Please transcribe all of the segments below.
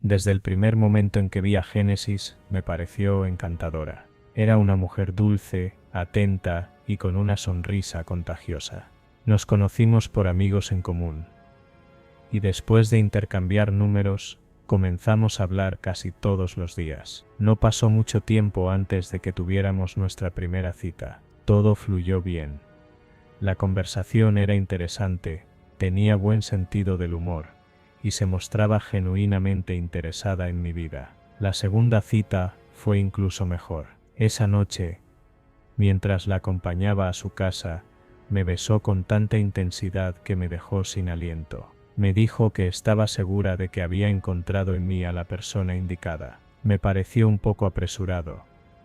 Desde el primer momento en que vi a Génesis, me pareció encantadora. Era una mujer dulce, atenta y con una sonrisa contagiosa. Nos conocimos por amigos en común. Y después de intercambiar números, comenzamos a hablar casi todos los días. No pasó mucho tiempo antes de que tuviéramos nuestra primera cita. Todo fluyó bien. La conversación era interesante, tenía buen sentido del humor, y se mostraba genuinamente interesada en mi vida. La segunda cita fue incluso mejor. Esa noche, mientras la acompañaba a su casa, me besó con tanta intensidad que me dejó sin aliento. Me dijo que estaba segura de que había encontrado en mí a la persona indicada. Me pareció un poco apresurado,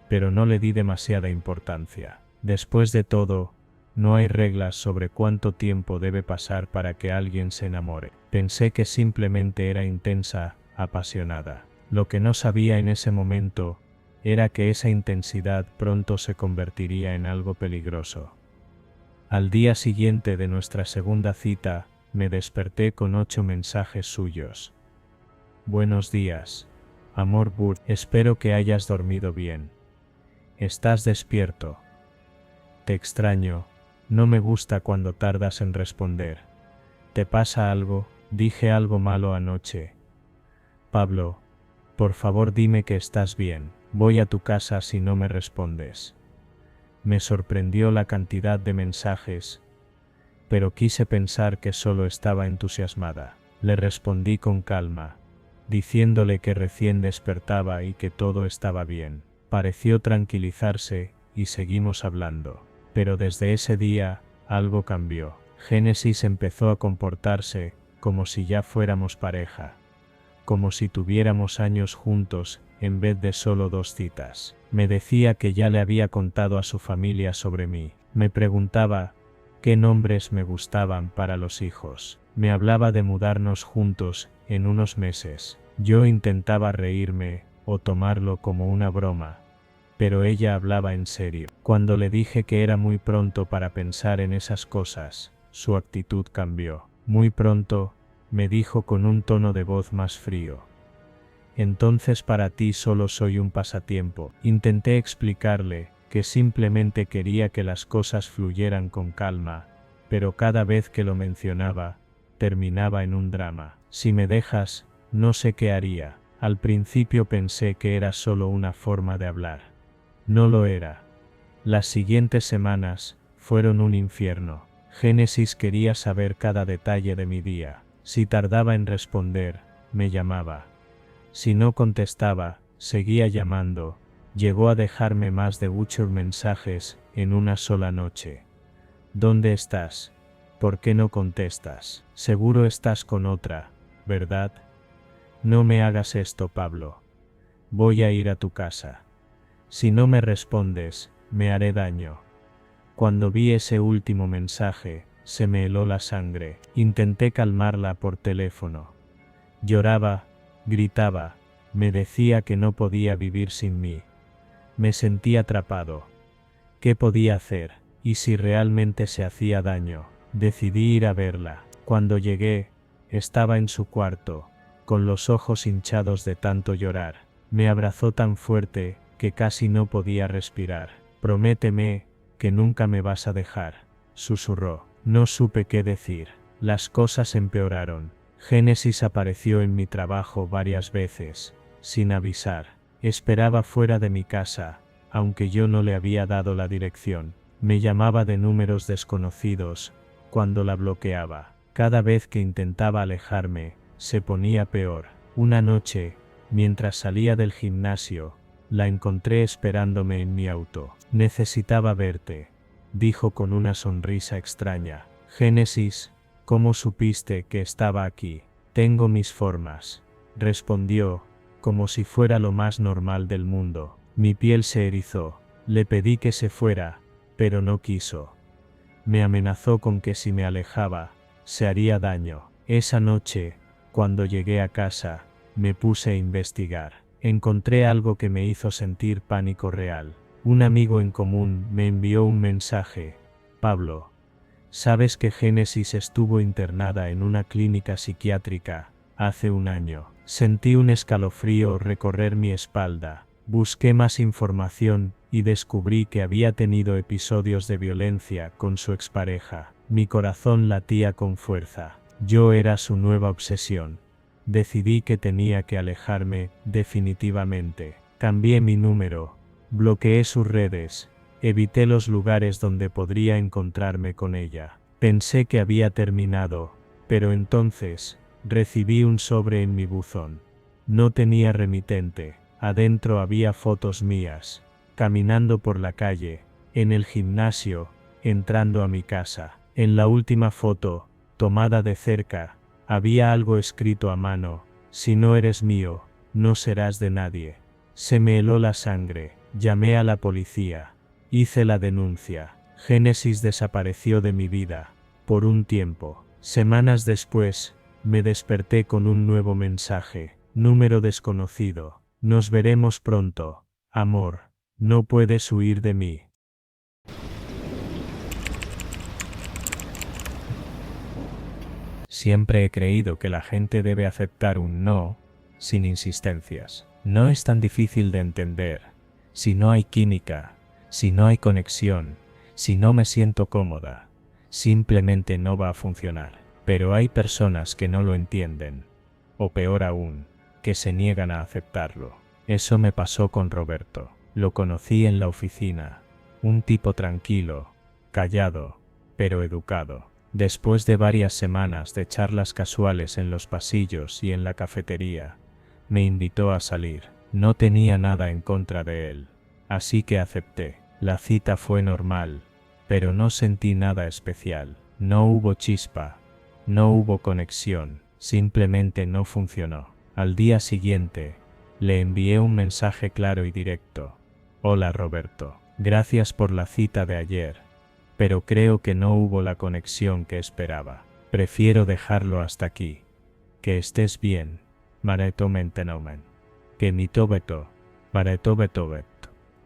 pero no le di demasiada importancia. Después de todo, no hay reglas sobre cuánto tiempo debe pasar para que alguien se enamore. Pensé que simplemente era intensa, apasionada. Lo que no sabía en ese momento era que esa intensidad pronto se convertiría en algo peligroso. Al día siguiente de nuestra segunda cita, me desperté con 8 mensajes suyos. Buenos días, amor Burt, espero que hayas dormido bien. ¿Estás despierto? Te extraño, no me gusta cuando tardas en responder. ¿Te pasa algo? Dije algo malo anoche. Pablo, por favor dime que estás bien, voy a tu casa si no me respondes. Me sorprendió la cantidad de mensajes, pero quise pensar que solo estaba entusiasmada. Le respondí con calma, diciéndole que recién despertaba y que todo estaba bien. Pareció tranquilizarse, y seguimos hablando. Pero desde ese día, algo cambió. Génesis empezó a comportarse como si ya fuéramos pareja, como si tuviéramos años juntos, en vez de solo 2 citas. Me decía que ya le había contado a su familia sobre mí. Me preguntaba qué nombres me gustaban para los hijos. Me hablaba de mudarnos juntos en unos meses. Yo intentaba reírme o tomarlo como una broma, pero ella hablaba en serio. Cuando le dije que era muy pronto para pensar en esas cosas, su actitud cambió. Muy pronto, me dijo con un tono de voz más frío. Entonces para ti solo soy un pasatiempo. Intenté explicarle que simplemente quería que las cosas fluyeran con calma, pero cada vez que lo mencionaba, terminaba en un drama. Si me dejas, no sé qué haría. Al principio pensé que era solo una forma de hablar. No lo era. Las siguientes semanas fueron un infierno. Génesis quería saber cada detalle de mi día. Si tardaba en responder, me llamaba. Si no contestaba, seguía llamando. Llegó a dejarme más de 8 mensajes en una sola noche. ¿Dónde estás? ¿Por qué no contestas? Seguro estás con otra, ¿verdad? No me hagas esto, Pablo. Voy a ir a tu casa. Si no me respondes, me haré daño. Cuando vi ese último mensaje, se me heló la sangre. Intenté calmarla por teléfono. Lloraba, gritaba, me decía que no podía vivir sin mí. Me sentí atrapado. ¿Qué podía hacer? Y si realmente se hacía daño, decidí ir a verla. Cuando llegué, estaba en su cuarto, con los ojos hinchados de tanto llorar. Me abrazó tan fuerte que casi no podía respirar. Prométeme que nunca me vas a dejar, susurró. No supe qué decir. Las cosas empeoraron. Génesis apareció en mi trabajo varias veces, sin avisar. Esperaba fuera de mi casa, aunque yo no le había dado la dirección. Me llamaba de números desconocidos, cuando la bloqueaba. Cada vez que intentaba alejarme, se ponía peor. Una noche, mientras salía del gimnasio, la encontré esperándome en mi auto. Necesitaba verte, dijo con una sonrisa extraña. Génesis, ¿cómo supiste que estaba aquí? Tengo mis formas, respondió, como si fuera lo más normal del mundo. Mi piel se erizó. Le pedí que se fuera, pero no quiso. Me amenazó con que si me alejaba, se haría daño. Esa noche, cuando llegué a casa, me puse a investigar. Encontré algo que me hizo sentir pánico real. Un amigo en común me envió un mensaje. Pablo, ¿sabes que Génesis estuvo internada en una clínica psiquiátrica hace un año? Sentí un escalofrío recorrer mi espalda. Busqué más información y descubrí que había tenido episodios de violencia con su expareja. Mi corazón latía con fuerza. Yo era su nueva obsesión. Decidí que tenía que alejarme definitivamente. Cambié mi número, bloqueé sus redes, evité los lugares donde podría encontrarme con ella. Pensé que había terminado, pero entonces recibí un sobre en mi buzón. No tenía remitente. Adentro había fotos mías, caminando por la calle, en el gimnasio, entrando a mi casa. En la última foto, tomada de cerca, había algo escrito a mano: si no eres mío, no serás de nadie. Se me heló la sangre, llamé a la policía, hice la denuncia. Génesis desapareció de mi vida, por un tiempo. Semanas después, me desperté con un nuevo mensaje: número desconocido. Nos veremos pronto, amor, no puedes huir de mí. Siempre he creído que la gente debe aceptar un no, sin insistencias. No es tan difícil de entender. Si no hay química, si no hay conexión, si no me siento cómoda, simplemente no va a funcionar. Pero hay personas que no lo entienden, o peor aún, que se niegan a aceptarlo. Eso me pasó con Roberto. Lo conocí en la oficina, un tipo tranquilo, callado, pero educado. Después de varias semanas de charlas casuales en los pasillos y en la cafetería, me invitó a salir. No tenía nada en contra de él, así que acepté. La cita fue normal, pero no sentí nada especial. No hubo chispa, no hubo conexión, simplemente no funcionó. Al día siguiente, le envié un mensaje claro y directo: hola Roberto, gracias por la cita de ayer, pero creo que no hubo la conexión que esperaba. Prefiero dejarlo hasta aquí. Que estés bien. Mareto mentenomen. Que mi tobeto. Mareto betobet.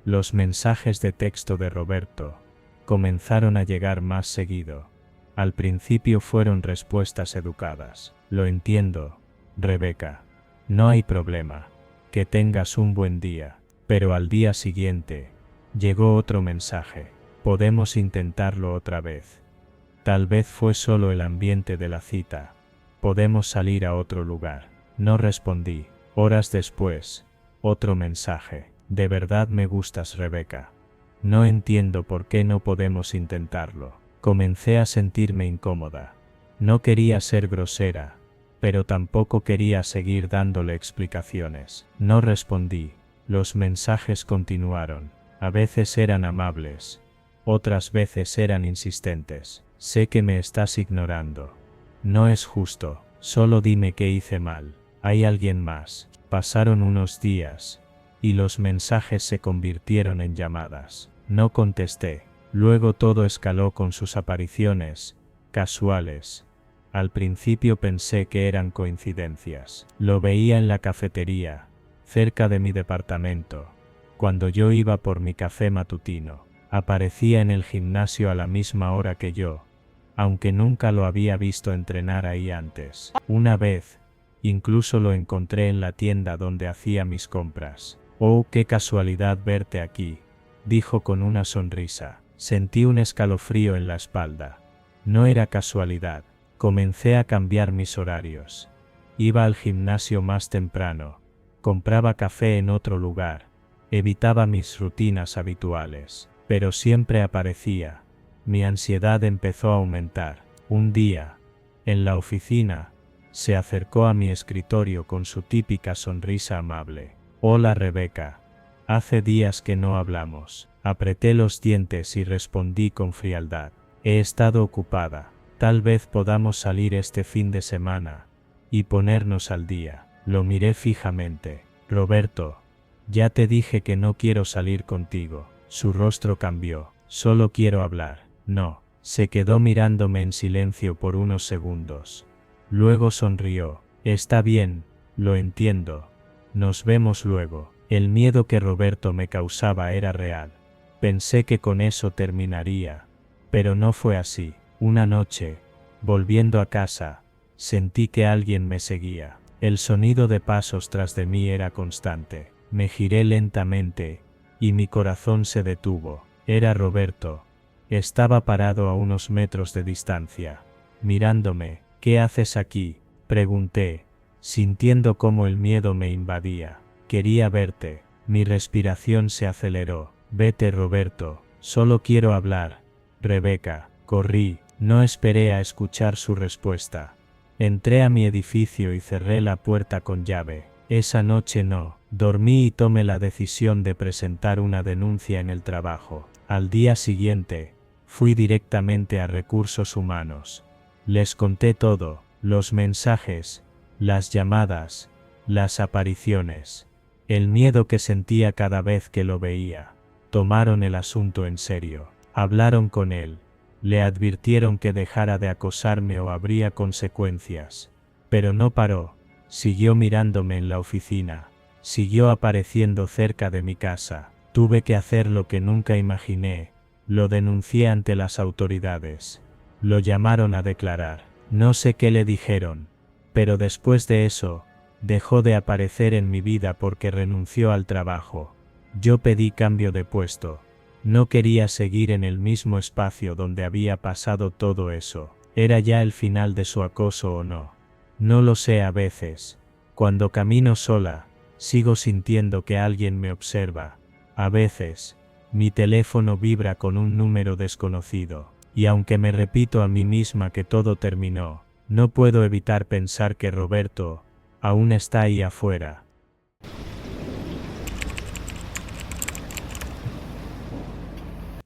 Los mensajes de texto de Roberto comenzaron a llegar más seguido. Al principio fueron respuestas educadas. Lo entiendo, Rebeca. No hay problema. Que tengas un buen día. Pero al día siguiente, llegó otro mensaje: podemos intentarlo otra vez. Tal vez fue solo el ambiente de la cita. Podemos salir a otro lugar. No respondí. Horas después, otro mensaje: de verdad me gustas, Rebeca. No entiendo por qué no podemos intentarlo. Comencé a sentirme incómoda. No quería ser grosera, pero tampoco quería seguir dándole explicaciones. No respondí. Los mensajes continuaron. A veces eran amables, otras veces eran insistentes. Sé que me estás ignorando. No es justo, solo dime qué hice mal. ¿Hay alguien más? Pasaron unos días, y los mensajes se convirtieron en llamadas. No contesté. Luego todo escaló con sus apariciones casuales. Al principio pensé que eran coincidencias. Lo veía en la cafetería, cerca de mi departamento, cuando yo iba por mi café matutino. Aparecía en el gimnasio a la misma hora que yo, aunque nunca lo había visto entrenar ahí antes. Una vez, incluso lo encontré en la tienda donde hacía mis compras. «Oh, qué casualidad verte aquí», dijo con una sonrisa. Sentí un escalofrío en la espalda. No era casualidad. Comencé a cambiar mis horarios. Iba al gimnasio más temprano, compraba café en otro lugar, evitaba mis rutinas habituales, pero siempre aparecía. Mi ansiedad empezó a aumentar. Un día, en la oficina, se acercó a mi escritorio con su típica sonrisa amable. «Hola Rebeca. Hace días que no hablamos». Apreté los dientes y respondí con frialdad: «He estado ocupada. Tal vez podamos salir este fin de semana y ponernos al día». Lo miré fijamente. «Roberto, ya te dije que no quiero salir contigo». Su rostro cambió. «Solo quiero hablar». «No». Se quedó mirándome en silencio por unos segundos. Luego sonrió. «Está bien, lo entiendo. Nos vemos luego». El miedo que Roberto me causaba era real. Pensé que con eso terminaría, pero no fue así. Una noche, volviendo a casa, sentí que alguien me seguía. El sonido de pasos tras de mí era constante. Me giré lentamente, y mi corazón se detuvo. Era Roberto. Estaba parado a unos metros de distancia, mirándome. ¿Qué haces aquí?, pregunté, sintiendo cómo el miedo me invadía. Quería verte. Mi respiración se aceleró. Vete, Roberto. Solo quiero hablar. Rebeca. Corrí. No esperé a escuchar su respuesta. Entré a mi edificio y cerré la puerta con llave. Esa noche no dormí y tomé la decisión de presentar una denuncia en el trabajo. Al día siguiente, fui directamente a Recursos Humanos. Les conté todo, los mensajes, las llamadas, las apariciones, el miedo que sentía cada vez que lo veía. Tomaron el asunto en serio. Hablaron con él. Le advirtieron que dejara de acosarme o habría consecuencias. Pero no paró. Siguió mirándome en la oficina. Siguió apareciendo cerca de mi casa. Tuve que hacer lo que nunca imaginé. Lo denuncié ante las autoridades. Lo llamaron a declarar. No sé qué le dijeron. Pero después de eso, dejó de aparecer en mi vida porque renunció al trabajo. Yo pedí cambio de puesto. No quería seguir en el mismo espacio donde había pasado todo eso. ¿Era ya el final de su acoso o no? No lo sé a veces. Cuando camino sola, sigo sintiendo que alguien me observa. A veces, mi teléfono vibra con un número desconocido. Y aunque me repito a mí misma que todo terminó, no puedo evitar pensar que Roberto aún está ahí afuera.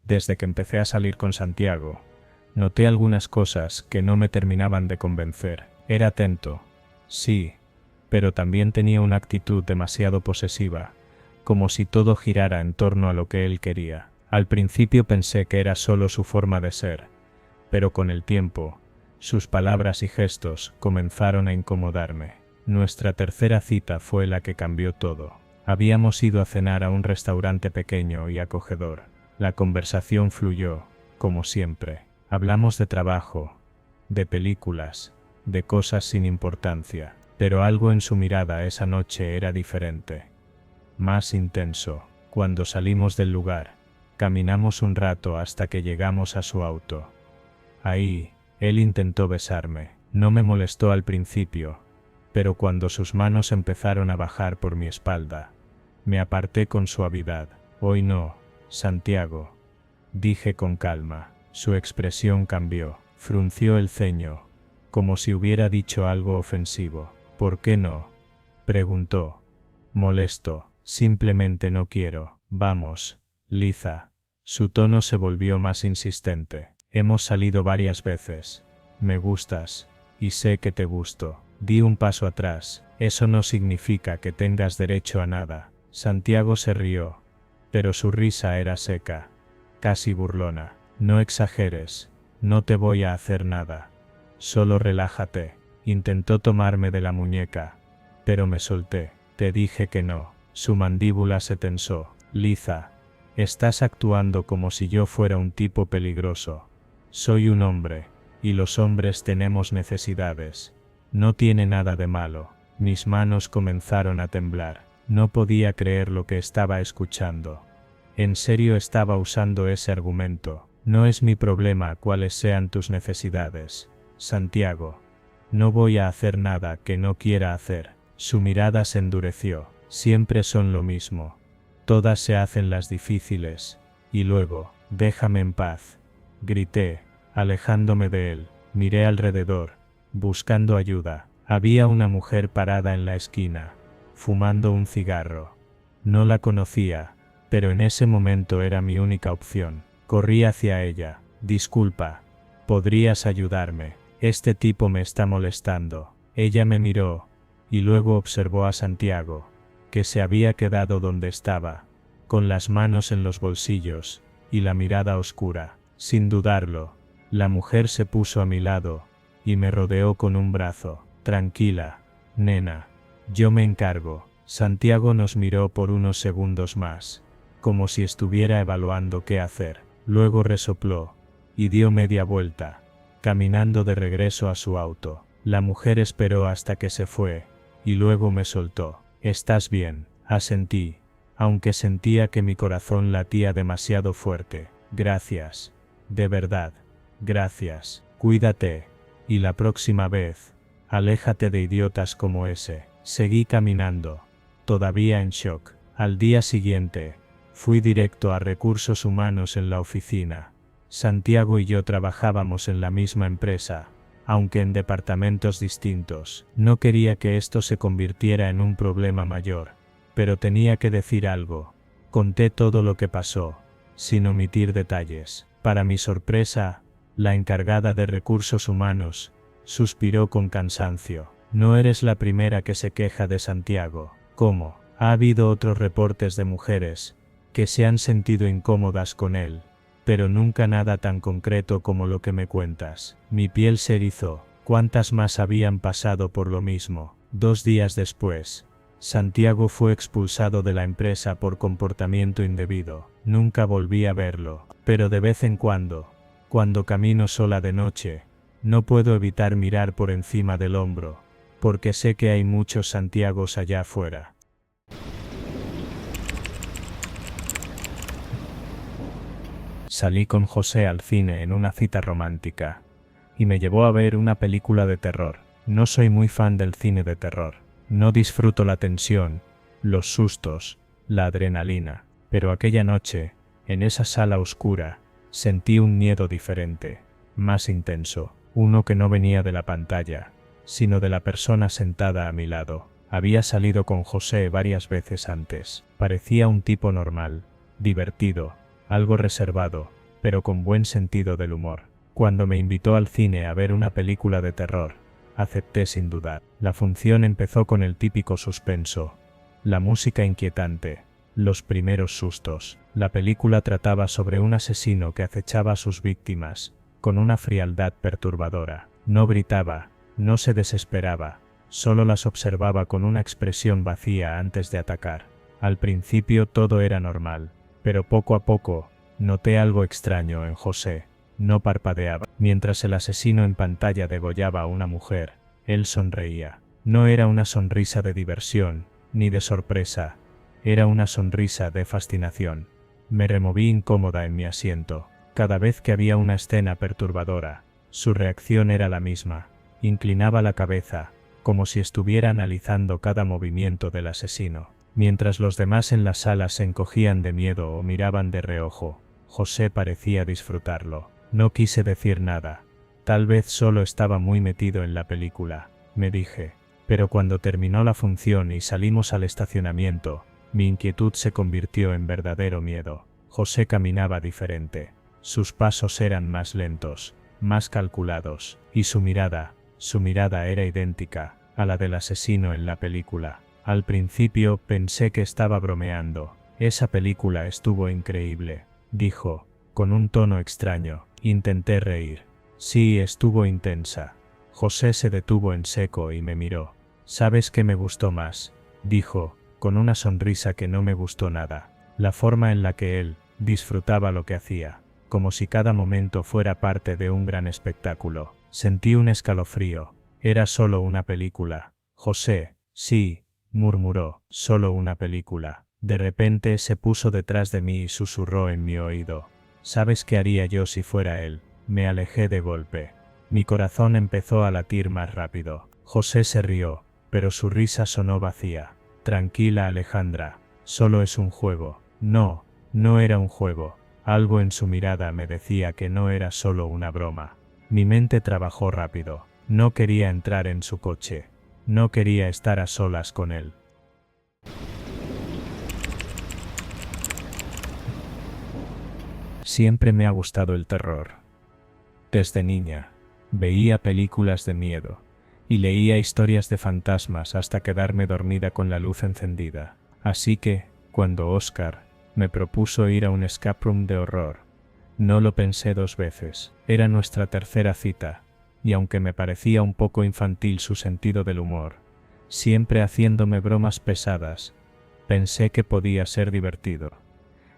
Desde que empecé a salir con Santiago, noté algunas cosas que no me terminaban de convencer. Era atento, sí, pero también tenía una actitud demasiado posesiva, como si todo girara en torno a lo que él quería. Al principio pensé que era solo su forma de ser, pero con el tiempo, sus palabras y gestos comenzaron a incomodarme. Nuestra tercera cita fue la que cambió todo. Habíamos ido a cenar a un restaurante pequeño y acogedor. La conversación fluyó, como siempre. Hablamos de trabajo, de películas, de cosas sin importancia, pero algo en su mirada esa noche era diferente. Más intenso. Cuando salimos del lugar, caminamos un rato hasta que llegamos a su auto. Ahí, él intentó besarme. No me molestó al principio, pero cuando sus manos empezaron a bajar por mi espalda, me aparté con suavidad. Hoy no, Santiago, dije con calma. Su expresión cambió. Frunció el ceño, como si hubiera dicho algo ofensivo. ¿Por qué no?, preguntó. Molesto. Simplemente no quiero. Vamos, Liza. Su tono se volvió más insistente. Hemos salido varias veces. Me gustas, y sé que te gusto. Di un paso atrás. Eso no significa que tengas derecho a nada. Santiago se rió, pero su risa era seca, casi burlona. No exageres, no te voy a hacer nada. Solo relájate. Intentó tomarme de la muñeca, pero me solté. Te dije que no. Su mandíbula se tensó. Liza, estás actuando como si yo fuera un tipo peligroso. Soy un hombre, y los hombres tenemos necesidades. No tiene nada de malo. Mis manos comenzaron a temblar. No podía creer lo que estaba escuchando. En serio estaba usando ese argumento. No es mi problema cuáles sean tus necesidades, Santiago. No voy a hacer nada que no quiera hacer. Su mirada se endureció. Siempre son lo mismo. Todas se hacen las difíciles. Y luego, déjame en paz, grité, alejándome de él. Miré alrededor, buscando ayuda. Había una mujer parada en la esquina, fumando un cigarro. No la conocía, pero en ese momento era mi única opción. Corrí hacia ella. Disculpa, ¿podrías ayudarme? Este tipo me está molestando. Ella me miró, y luego observó a Santiago, que se había quedado donde estaba, con las manos en los bolsillos, y la mirada oscura. Sin dudarlo, la mujer se puso a mi lado, y me rodeó con un brazo. Tranquila, nena, yo me encargo. Santiago nos miró por unos segundos más, como si estuviera evaluando qué hacer. Luego resopló, y dio media vuelta, caminando de regreso a su auto. La mujer esperó hasta que se fue, y luego me soltó. «¿Estás bien?», asentí, aunque sentía que mi corazón latía demasiado fuerte. «Gracias. De verdad. Gracias. Cuídate. Y la próxima vez, aléjate de idiotas como ese». Seguí caminando, todavía en shock. Al día siguiente, fui directo a Recursos Humanos en la oficina. Santiago y yo trabajábamos en la misma empresa, aunque en departamentos distintos. No quería que esto se convirtiera en un problema mayor, pero tenía que decir algo. Conté todo lo que pasó, sin omitir detalles. Para mi sorpresa, la encargada de Recursos Humanos suspiró con cansancio. «No eres la primera que se queja de Santiago. ¿Cómo? Ha habido otros reportes de mujeres que se han sentido incómodas con él, pero nunca nada tan concreto como lo que me cuentas». Mi piel se erizó. ¿Cuántas más habían pasado por lo mismo? 2 días después, Santiago fue expulsado de la empresa por comportamiento indebido. Nunca volví a verlo, pero de vez en cuando camino sola de noche, no puedo evitar mirar por encima del hombro, porque sé que hay muchos Santiagos allá afuera. Salí con José al cine en una cita romántica, y me llevó a ver una película de terror. No soy muy fan del cine de terror. No disfruto la tensión, los sustos, la adrenalina, pero aquella noche, en esa sala oscura, sentí un miedo diferente, más intenso, uno que no venía de la pantalla, sino de la persona sentada a mi lado. Había salido con José varias veces antes. Parecía un tipo normal, divertido, algo reservado, pero con buen sentido del humor. Cuando me invitó al cine a ver una película de terror, acepté sin dudar. La función empezó con el típico suspenso, la música inquietante, los primeros sustos. La película trataba sobre un asesino que acechaba a sus víctimas, con una frialdad perturbadora. No gritaba, no se desesperaba, solo las observaba con una expresión vacía antes de atacar. Al principio todo era normal, pero poco a poco, noté algo extraño en José. No parpadeaba. Mientras el asesino en pantalla degollaba a una mujer, él sonreía. No era una sonrisa de diversión, ni de sorpresa, era una sonrisa de fascinación. Me removí incómoda en mi asiento. Cada vez que había una escena perturbadora, su reacción era la misma. Inclinaba la cabeza, como si estuviera analizando cada movimiento del asesino. Mientras los demás en la sala se encogían de miedo o miraban de reojo, José parecía disfrutarlo. No quise decir nada. Tal vez solo estaba muy metido en la película, me dije. Pero cuando terminó la función y salimos al estacionamiento, mi inquietud se convirtió en verdadero miedo. José caminaba diferente. Sus pasos eran más lentos, más calculados, y su mirada era idéntica a la del asesino en la película. Al principio pensé que estaba bromeando. «Esa película estuvo increíble», dijo, con un tono extraño. Intenté reír. «Sí, estuvo intensa». José se detuvo en seco y me miró. «¿Sabes qué me gustó más?», dijo, con una sonrisa que no me gustó nada. La forma en la que él disfrutaba lo que hacía, como si cada momento fuera parte de un gran espectáculo. Sentí un escalofrío. Era solo una película. «José, sí», murmuró, «solo una película». De repente se puso detrás de mí y susurró en mi oído. «¿Sabes qué haría yo si fuera él?». Me alejé de golpe. Mi corazón empezó a latir más rápido. José se rió, pero su risa sonó vacía. «Tranquila, Alejandra, solo es un juego». No, no era un juego. Algo en su mirada me decía que no era solo una broma. Mi mente trabajó rápido. No quería entrar en su coche. No quería estar a solas con él. Siempre me ha gustado el terror. Desde niña, veía películas de miedo y leía historias de fantasmas hasta quedarme dormida con la luz encendida. Así que, cuando Oscar me propuso ir a un escape room de horror, no lo pensé 2 veces. Era nuestra tercera cita, y aunque me parecía un poco infantil su sentido del humor, siempre haciéndome bromas pesadas, pensé que podía ser divertido.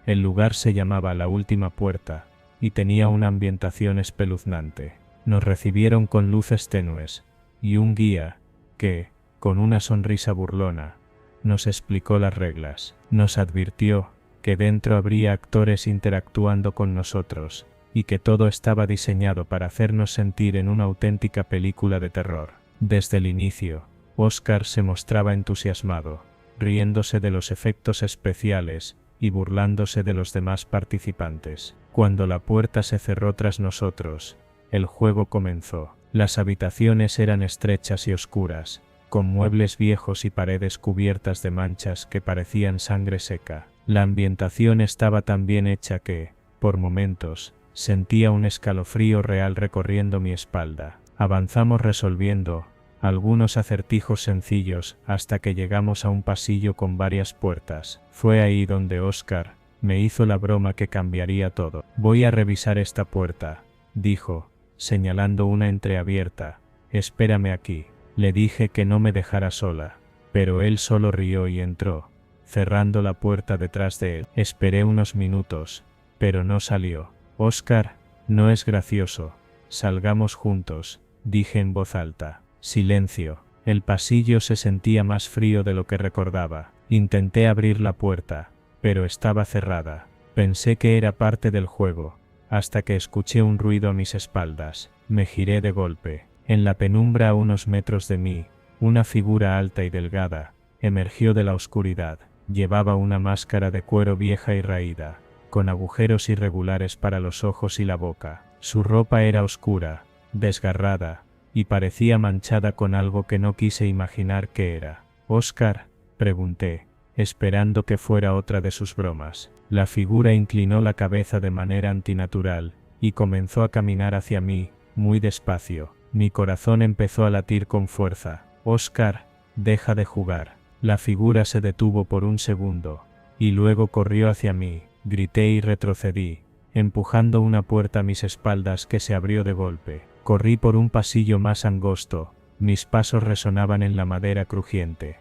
El lugar se llamaba La Última Puerta, y tenía una ambientación espeluznante. Nos recibieron con luces tenues, y un guía, que, con una sonrisa burlona, nos explicó las reglas. Nos advirtió que dentro habría actores interactuando con nosotros, y que todo estaba diseñado para hacernos sentir en una auténtica película de terror. Desde el inicio, Oscar se mostraba entusiasmado, riéndose de los efectos especiales y burlándose de los demás participantes. Cuando la puerta se cerró tras nosotros, el juego comenzó. Las habitaciones eran estrechas y oscuras, con muebles viejos y paredes cubiertas de manchas que parecían sangre seca. La ambientación estaba tan bien hecha que, por momentos, sentía un escalofrío real recorriendo mi espalda. Avanzamos resolviendo algunos acertijos sencillos hasta que llegamos a un pasillo con varias puertas. Fue ahí donde Oscar me hizo la broma que cambiaría todo. Voy a revisar esta puerta, dijo, señalando una entreabierta. Espérame aquí. Le dije que no me dejara sola, pero él solo rió y entró, cerrando la puerta detrás de él. Esperé unos minutos, pero no salió. Oscar, no es gracioso. Salgamos juntos, dije en voz alta. Silencio. El pasillo se sentía más frío de lo que recordaba. Intenté abrir la puerta, pero estaba cerrada. Pensé que era parte del juego, hasta que escuché un ruido a mis espaldas. Me giré de golpe. En la penumbra a unos metros de mí, una figura alta y delgada emergió de la oscuridad. Llevaba una máscara de cuero vieja y raída, con agujeros irregulares para los ojos y la boca. Su ropa era oscura, desgarrada, y parecía manchada con algo que no quise imaginar qué era. «¿Oscar?», pregunté, esperando que fuera otra de sus bromas. La figura inclinó la cabeza de manera antinatural, y comenzó a caminar hacia mí, muy despacio. Mi corazón empezó a latir con fuerza. «Oscar, deja de jugar». La figura se detuvo por un segundo, y luego corrió hacia mí. Grité y retrocedí, empujando una puerta a mis espaldas que se abrió de golpe. Corrí por un pasillo más angosto, mis pasos resonaban en la madera crujiente.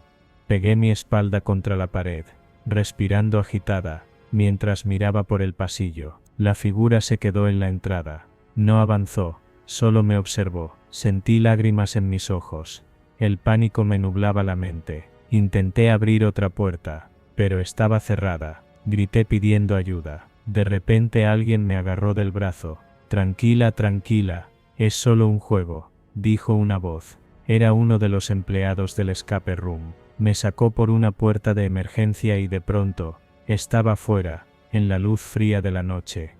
Pegué mi espalda contra la pared, respirando agitada, mientras miraba por el pasillo. La figura se quedó en la entrada. No avanzó, solo me observó. Sentí lágrimas en mis ojos. El pánico me nublaba la mente. Intenté abrir otra puerta, pero estaba cerrada. Grité pidiendo ayuda. De repente alguien me agarró del brazo. «Tranquila, tranquila, es solo un juego», dijo una voz. Era uno de los empleados del escape room. Me sacó por una puerta de emergencia y de pronto, estaba fuera, en la luz fría de la noche.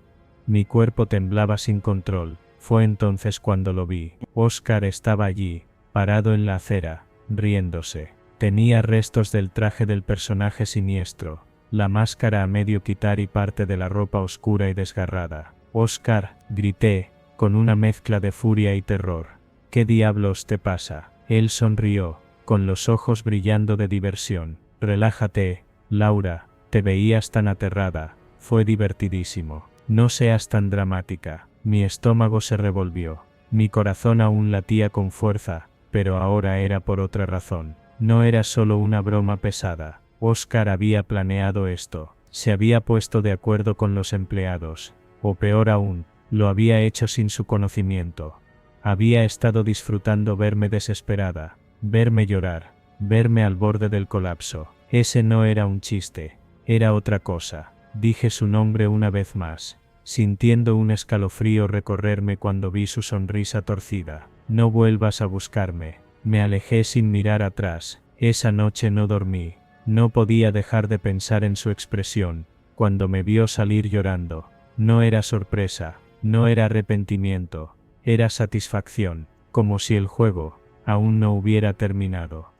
Mi cuerpo temblaba sin control. Fue entonces cuando lo vi. Oscar estaba allí, parado en la acera, riéndose. Tenía restos del traje del personaje siniestro, la máscara a medio quitar y parte de la ropa oscura y desgarrada. «Oscar», grité, con una mezcla de furia y terror. «¿Qué diablos te pasa?». Él sonrió, con los ojos brillando de diversión. «Relájate, Laura, te veías tan aterrada, fue divertidísimo. No seas tan dramática». Mi estómago se revolvió. Mi corazón aún latía con fuerza, pero ahora era por otra razón. No era solo una broma pesada. Oscar había planeado esto. Se había puesto de acuerdo con los empleados. O peor aún, lo había hecho sin su conocimiento. Había estado disfrutando verme desesperada, verme llorar, verme al borde del colapso. Ese no era un chiste, era otra cosa. Dije su nombre una vez más, sintiendo un escalofrío recorrerme cuando vi su sonrisa torcida. «No vuelvas a buscarme». Me alejé sin mirar atrás. Esa noche no dormí. No podía dejar de pensar en su expresión, cuando me vio salir llorando. No era sorpresa, no era arrepentimiento, era satisfacción, como si el juego aún no hubiera terminado.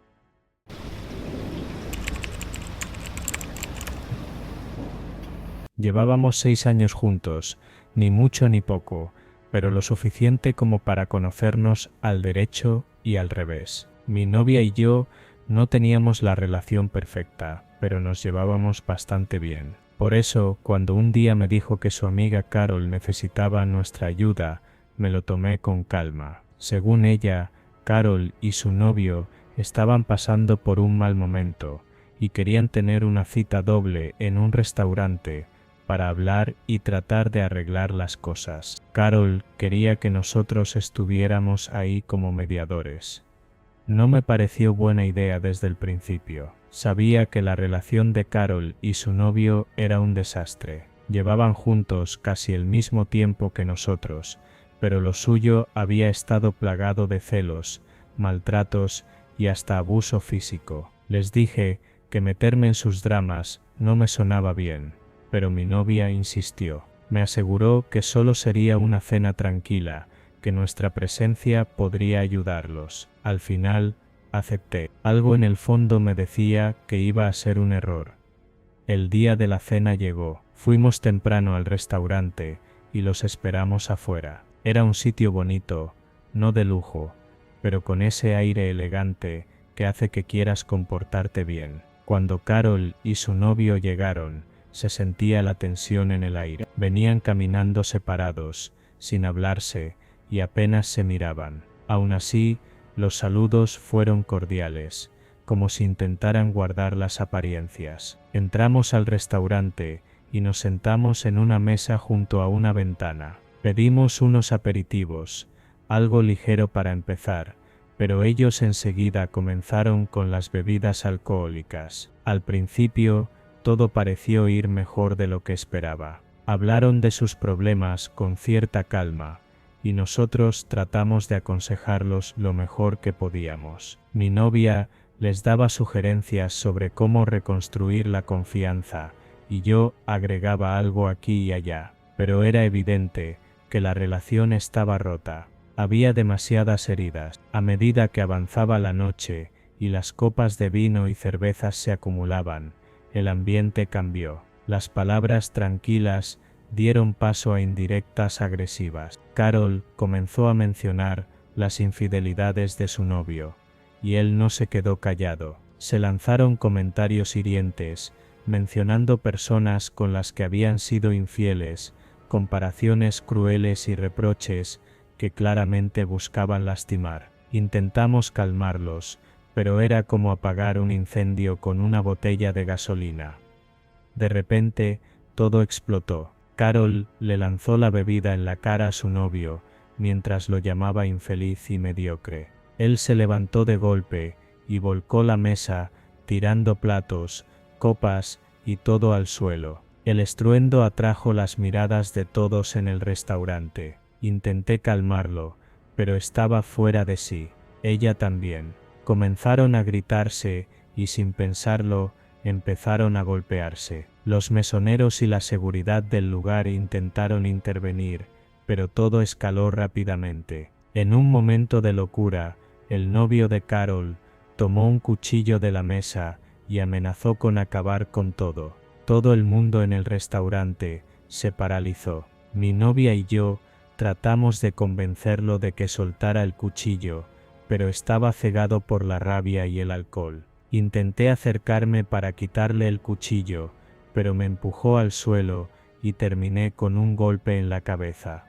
Llevábamos 6 años juntos, ni mucho ni poco, pero lo suficiente como para conocernos al derecho y al revés. Mi novia y yo no teníamos la relación perfecta, pero nos llevábamos bastante bien. Por eso, cuando un día me dijo que su amiga Carol necesitaba nuestra ayuda, me lo tomé con calma. Según ella, Carol y su novio estaban pasando por un mal momento y querían tener una cita doble en un restaurante para hablar y tratar de arreglar las cosas. Carol quería que nosotros estuviéramos ahí como mediadores. No me pareció buena idea desde el principio. Sabía que la relación de Carol y su novio era un desastre. Llevaban juntos casi el mismo tiempo que nosotros, pero lo suyo había estado plagado de celos, maltratos y hasta abuso físico. Les dije que meterme en sus dramas no me sonaba bien, pero mi novia insistió. Me aseguró que solo sería una cena tranquila, que nuestra presencia podría ayudarlos. Al final, acepté. Algo en el fondo me decía que iba a ser un error. El día de la cena llegó. Fuimos temprano al restaurante y los esperamos afuera. Era un sitio bonito, no de lujo, pero con ese aire elegante que hace que quieras comportarte bien. Cuando Carol y su novio llegaron, se sentía la tensión en el aire. Venían caminando separados, sin hablarse, y apenas se miraban. Aún así, los saludos fueron cordiales, como si intentaran guardar las apariencias. Entramos al restaurante y nos sentamos en una mesa junto a una ventana. Pedimos unos aperitivos, algo ligero para empezar, pero ellos enseguida comenzaron con las bebidas alcohólicas. Al principio, todo pareció ir mejor de lo que esperaba. Hablaron de sus problemas con cierta calma, y nosotros tratamos de aconsejarlos lo mejor que podíamos. Mi novia les daba sugerencias sobre cómo reconstruir la confianza, y yo agregaba algo aquí y allá, pero era evidente que la relación estaba rota. Había demasiadas heridas. A medida que avanzaba la noche y las copas de vino y cervezas se acumulaban, el ambiente cambió. Las palabras tranquilas dieron paso a indirectas agresivas. Carol comenzó a mencionar las infidelidades de su novio, y él no se quedó callado. Se lanzaron comentarios hirientes, mencionando personas con las que habían sido infieles, comparaciones crueles y reproches que claramente buscaban lastimar. Intentamos calmarlos, pero era como apagar un incendio con una botella de gasolina. De repente, todo explotó. Carol le lanzó la bebida en la cara a su novio, mientras lo llamaba infeliz y mediocre. Él se levantó de golpe y volcó la mesa, tirando platos, copas y todo al suelo. El estruendo atrajo las miradas de todos en el restaurante. Intenté calmarlo, pero estaba fuera de sí. Ella también. Comenzaron a gritarse y sin pensarlo, empezaron a golpearse. Los mesoneros y la seguridad del lugar intentaron intervenir, pero todo escaló rápidamente. En un momento de locura, el novio de Carol tomó un cuchillo de la mesa y amenazó con acabar con todo. Todo el mundo en el restaurante se paralizó. Mi novia y yo tratamos de convencerlo de que soltara el cuchillo, pero estaba cegado por la rabia y el alcohol. Intenté acercarme para quitarle el cuchillo, pero me empujó al suelo y terminé con un golpe en la cabeza.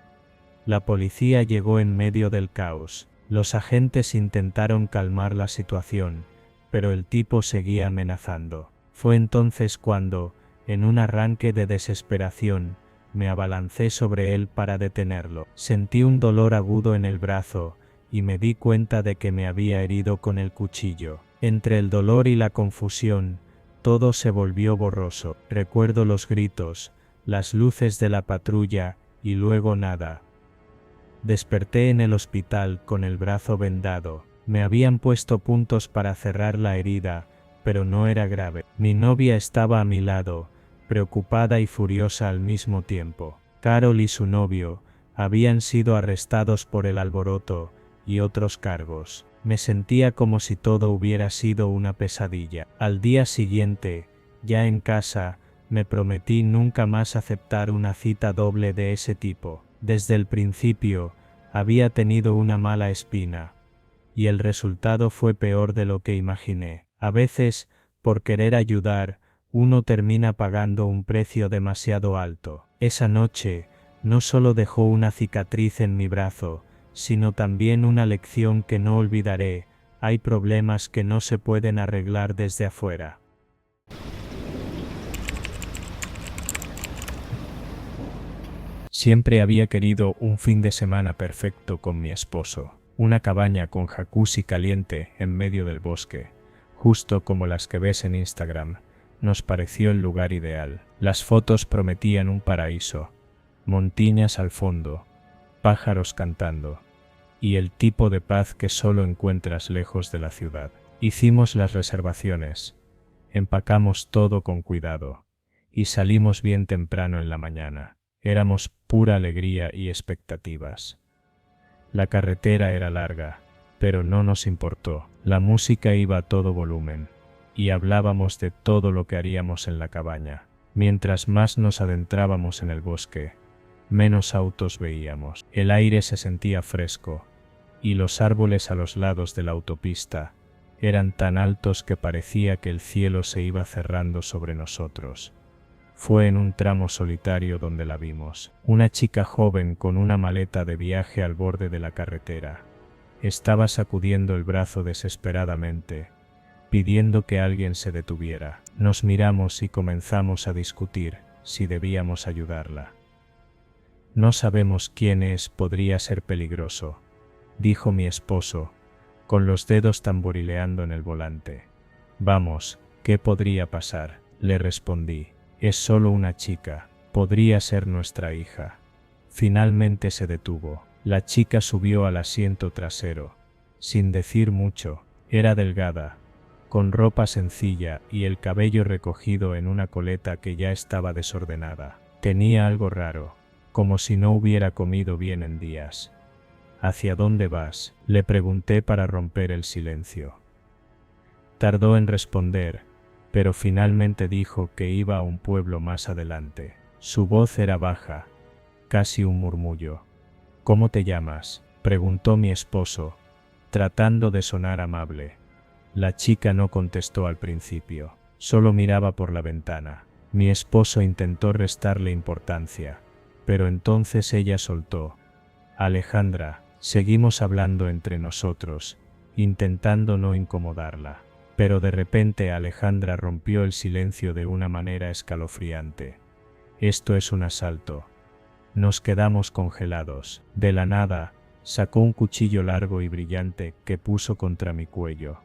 La policía llegó en medio del caos. Los agentes intentaron calmar la situación, pero el tipo seguía amenazando. Fue entonces cuando, en un arranque de desesperación, me abalancé sobre él para detenerlo. Sentí un dolor agudo en el brazo y me di cuenta de que me había herido con el cuchillo. Entre el dolor y la confusión, todo se volvió borroso. Recuerdo los gritos, las luces de la patrulla y luego nada. Desperté en el hospital con el brazo vendado. Me habían puesto puntos para cerrar la herida, pero no era grave. Mi novia estaba a mi lado, preocupada y furiosa al mismo tiempo. Carol y su novio habían sido arrestados por el alboroto y otros cargos. Me sentía como si todo hubiera sido una pesadilla. Al día siguiente, ya en casa, me prometí nunca más aceptar una cita doble de ese tipo. Desde el principio, había tenido una mala espina, y el resultado fue peor de lo que imaginé. A veces, por querer ayudar, uno termina pagando un precio demasiado alto. Esa noche, no solo dejó una cicatriz en mi brazo, sino también una lección que no olvidaré: hay problemas que no se pueden arreglar desde afuera. Siempre había querido un fin de semana perfecto con mi esposo. Una cabaña con jacuzzi caliente en medio del bosque, justo como las que ves en Instagram, nos pareció el lugar ideal. Las fotos prometían un paraíso, montañas al fondo, pájaros cantando, y el tipo de paz que solo encuentras lejos de la ciudad. Hicimos las reservaciones, empacamos todo con cuidado, y salimos bien temprano en la mañana. Éramos pura alegría y expectativas. La carretera era larga, pero no nos importó. La música iba a todo volumen, y hablábamos de todo lo que haríamos en la cabaña. Mientras más nos adentrábamos en el bosque, menos autos veíamos. El aire se sentía fresco, y los árboles a los lados de la autopista eran tan altos que parecía que el cielo se iba cerrando sobre nosotros. Fue en un tramo solitario donde la vimos. Una chica joven con una maleta de viaje al borde de la carretera. Estaba sacudiendo el brazo desesperadamente, pidiendo que alguien se detuviera. Nos miramos y comenzamos a discutir si debíamos ayudarla. No sabemos quién es, podría ser peligroso, dijo mi esposo, con los dedos tamborileando en el volante. Vamos, ¿qué podría pasar?, le respondí. Es solo una chica, podría ser nuestra hija. Finalmente se detuvo. La chica subió al asiento trasero, sin decir mucho. Era delgada, con ropa sencilla y el cabello recogido en una coleta que ya estaba desordenada. Tenía algo raro, como si no hubiera comido bien en días. ¿Hacia dónde vas?, le pregunté para romper el silencio. Tardó en responder, pero finalmente dijo que iba a un pueblo más adelante. Su voz era baja, casi un murmullo. ¿Cómo te llamas?, preguntó mi esposo, tratando de sonar amable. La chica no contestó al principio, solo miraba por la ventana. Mi esposo intentó restarle importancia, pero entonces ella soltó. Alejandra. Seguimos hablando entre nosotros, intentando no incomodarla. Pero de repente Alejandra rompió el silencio de una manera escalofriante. Esto es un asalto. Nos quedamos congelados. De la nada, sacó un cuchillo largo y brillante que puso contra mi cuello.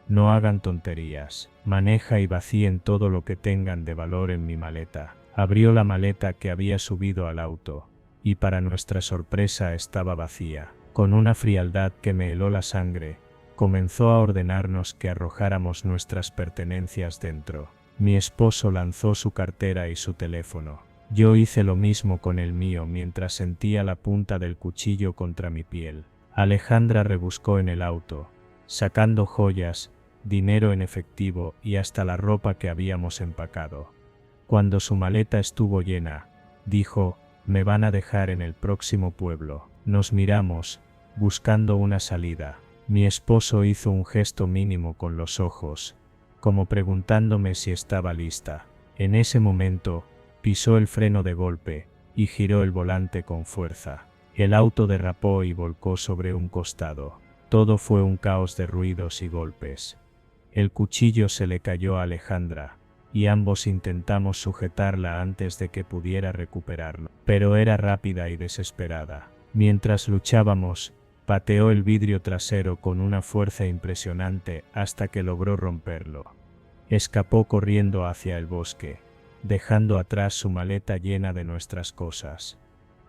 No hagan tonterías. Maneja y vacíen todo lo que tengan de valor en mi maleta. Abrió la maleta que había subido al auto, y para nuestra sorpresa estaba vacía. Con una frialdad que me heló la sangre, comenzó a ordenarnos que arrojáramos nuestras pertenencias dentro. Mi esposo lanzó su cartera y su teléfono. Yo hice lo mismo con el mío mientras sentía la punta del cuchillo contra mi piel. Alejandra rebuscó en el auto, sacando joyas, dinero en efectivo y hasta la ropa que habíamos empacado. Cuando su maleta estuvo llena, dijo: «Me van a dejar en el próximo pueblo». Nos miramos, buscando una salida. Mi esposo hizo un gesto mínimo con los ojos, como preguntándome si estaba lista. En ese momento, pisó el freno de golpe y giró el volante con fuerza. El auto derrapó y volcó sobre un costado. Todo fue un caos de ruidos y golpes. El cuchillo se le cayó a Alejandra, y ambos intentamos sujetarla antes de que pudiera recuperarlo. Pero era rápida y desesperada. Mientras luchábamos, pateó el vidrio trasero con una fuerza impresionante hasta que logró romperlo. Escapó corriendo hacia el bosque, dejando atrás su maleta llena de nuestras cosas.